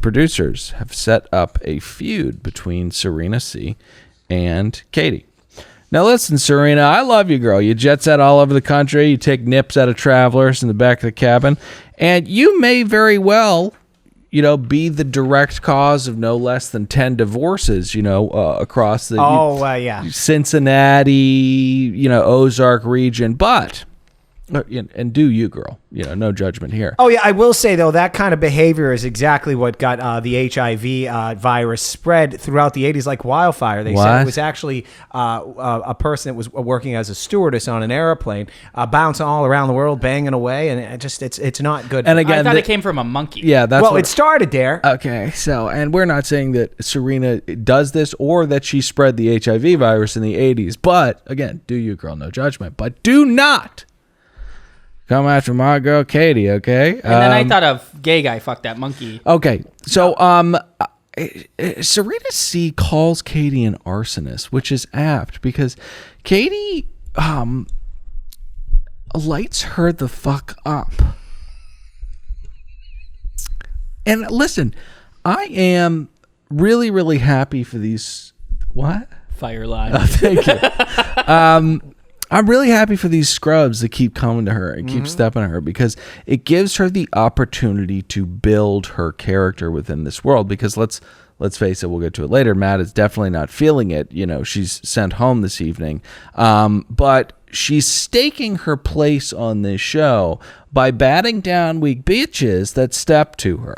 producers have set up a feud between Serena C. and Katie. Now listen, Serena, I love you, girl. You jet set all over the country. You take nips out of travelers in the back of the cabin. And you may very well, be the direct cause of no less than 10 divorces, across the Cincinnati, Ozark region. But... and do you, girl. No judgment here. Oh, yeah. I will say, though, that kind of behavior is exactly what got the HIV virus spread throughout the 80s like wildfire. They said it was actually a person that was working as a stewardess on an airplane, bouncing all around the world, banging away. And it's not good. And again, I thought it came from a monkey. Yeah, it started there. Okay. So, and we're not saying that Serena does this or that she spread the HIV virus in the 80s. But again, do you, girl. No judgment. But do not come after my girl Katie, okay? And then I thought of gay guy, fuck that monkey. Okay, so Serena C calls Katie an arsonist, which is apt because Katie lights her the fuck up. And listen, I am really, really happy for these... What? Fire line. Oh, thank you. I'm really happy for these scrubs that keep coming to her and keep stepping on her because it gives her the opportunity to build her character within this world. Because let's face it, we'll get to it later. Matt is definitely not feeling it. She's sent home this evening, but she's staking her place on this show by batting down weak bitches that step to her.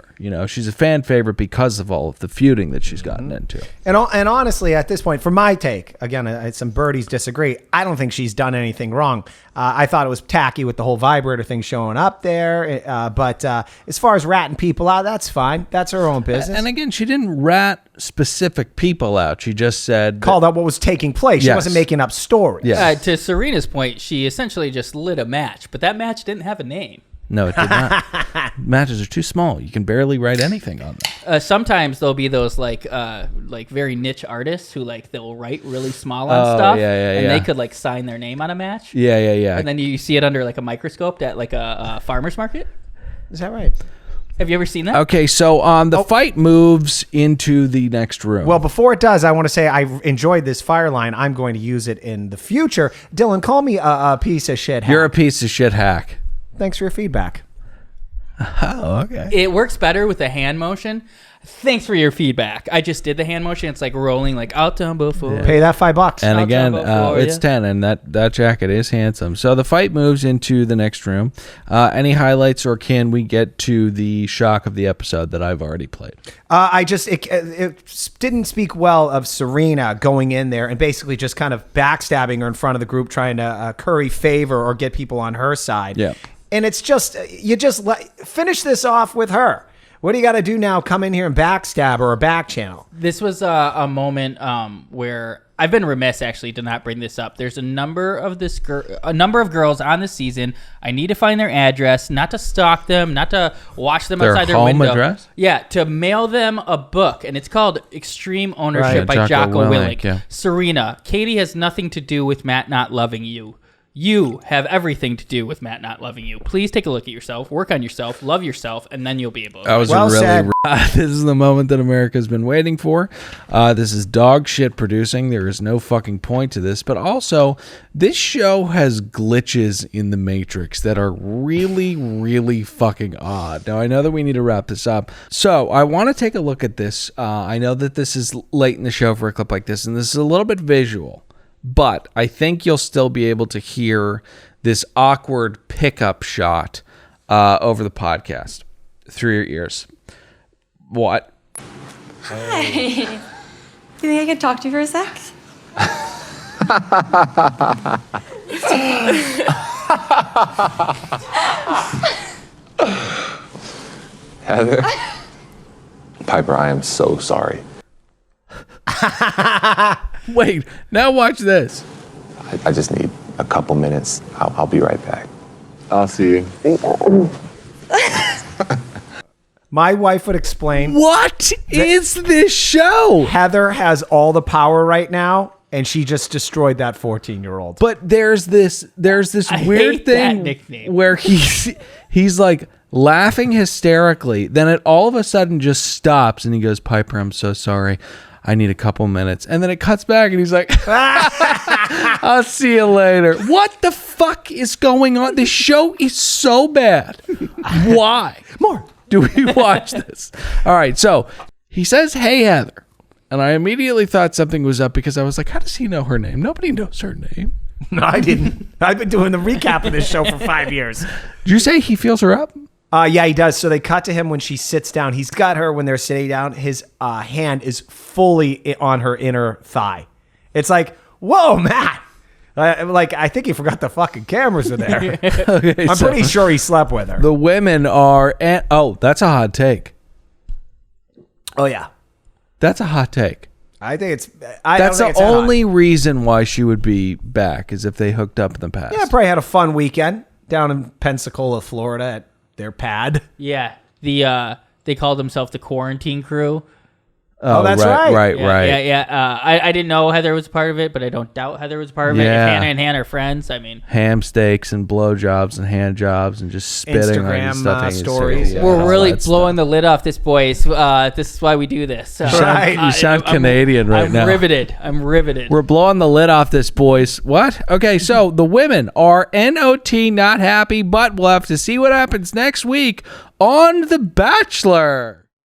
She's a fan favorite because of all of the feuding that she's gotten into. And honestly, at this point, for my take, again, some birdies disagree. I don't think she's done anything wrong. I thought it was tacky with the whole vibrator thing showing up there. But as far as ratting people out, that's fine. That's her own business. And again, she didn't rat specific people out. She just called out what was taking place. She wasn't making up stories. Yes. To Serena's point, she essentially just lit a match, but that match didn't have a name. No, it did not. Matches are too small. You can barely write anything on them. Sometimes there'll be those like very niche artists who they'll write really small on stuff, and they could sign their name on a match. Yeah. And then you see it under a microscope at a farmer's market. Is that right? Have you ever seen that? Okay, so the fight moves into the next room. Well, before it does, I want to say I enjoyed this fire line. I'm going to use it in the future. Dylan, call me a piece of shit hack. You're a piece of shit hack. Thanks for your feedback. Oh, okay. It works better with the hand motion. Thanks for your feedback. I just did the hand motion. It's rolling out before. Pay that $5. And again, it's 10, and that jacket is handsome. So the fight moves into the next room. Any highlights, or can we get to the shock of the episode that I've already played? It didn't speak well of Serena going in there and basically just kind of backstabbing her in front of the group, trying to curry favor or get people on her side. Yeah. And it's just, finish this off with her. What do you got to do now? Come in here and backstab or back channel? This was a moment where I've been remiss actually to not bring this up. There's a number of girls on this season. I need to find their address, not to stalk them, not to watch them outside their window. Their home address? Yeah, to mail them a book, and it's called Extreme Ownership by Jocko Willink. Yeah. Serena, Katie has nothing to do with Matt not loving you. You have everything to do with Matt not loving you. Please take a look at yourself, work on yourself, love yourself, and then you'll be able to. That was this is the moment that America's been waiting for. This is dog shit producing. There is no fucking point to this. But also, this show has glitches in the Matrix that are really, really fucking odd. Now, I know that we need to wrap this up. So, I want to take a look at this. I know that this is late in the show for a clip like this, and this is a little bit visual. But I think you'll still be able to hear this awkward pickup shot over the podcast through your ears. What? Hi. You think I can talk to you for a sec? Heather? Piper, I am so sorry. Wait, now watch this. I just need a couple minutes. I'll be right back. I'll see you. My wife would explain. What is this show? Heather has all the power right now, and she just destroyed that 14-year-old. But there's this I weird hate thing that nickname. where he's like laughing hysterically. Then it all of a sudden just stops and he goes, Piper, I'm so sorry. I need a couple minutes. And then it cuts back and he's like, I'll see you later. What the fuck is going on? This show is so bad. Why? More. Do we watch this? All right. So he says, hey, Heather. And I immediately thought something was up because I was like, how does he know her name? Nobody knows her name. No, I didn't. I've been doing the recap of this show for 5 years. Did you say he feels her up? Yeah, he does. So they cut to him when she sits down. He's got her when they're sitting down. His hand is fully on her inner thigh. It's like, whoa, Matt. I think he forgot the fucking cameras are there. Okay, I'm pretty sure he slept with her. The women are... that's a hot take. Oh, yeah. That's a hot take. I think it's... That's the only reason why she would be back is if they hooked up in the past. Yeah, probably had a fun weekend down in Pensacola, Florida at their pad. Yeah, they called themselves the Quarantine Crew. Oh, that's right. Yeah. I didn't know Heather was a part of it, but I don't doubt Heather was a part of it. If Hannah and Hannah are friends, I mean, ham steaks and blowjobs and hand jobs and just spitting Instagram on stuff. stories. we're really blowing the lid off this, boys. This is why we do this. You sound Canadian right now. I'm riveted. We're blowing the lid off this, boys. What? Okay, so the women are not happy, but we'll have to see what happens next week on The Bachelor.